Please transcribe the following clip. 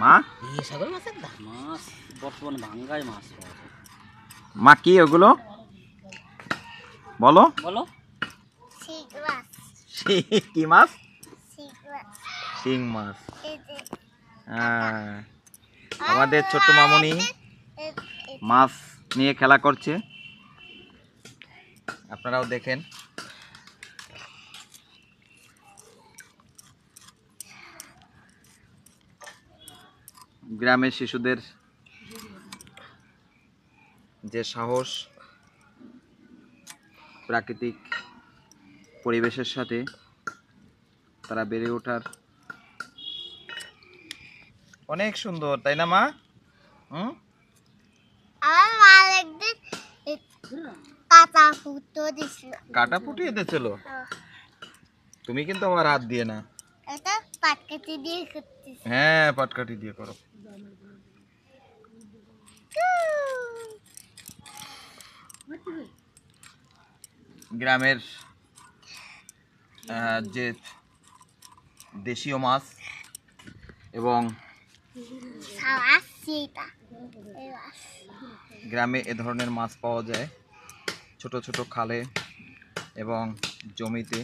মা মাছ বর্তমানে ভাঙ্গাই মাছ পাওয়া যায়। মা কি ওগুলো বলো বলো কি মাছ? শিং মাছ। আমাদের ছোট্ট মামুনি মাছ নিয়ে খেলা করছে, আপনারাও দেখেন। গ্রামের শিশুদের যে সাহস, প্রাকৃতিক পরিবেশের সাথে তারা বেড়ে ওঠার অনেক সুন্দর, তাই না মা? কাটা ফুটিয়ে দিয়েছিল, তুমি কিন্তু আমার হাত দিয়ে না, হ্যাঁ পাটকাঠি দিয়ে করো। গ্রামের যে দেশীয় মাছ এবং গ্রামে এ ধরনের মাছ পাওয়া যায় ছোট ছোট খালে এবং জমিতে।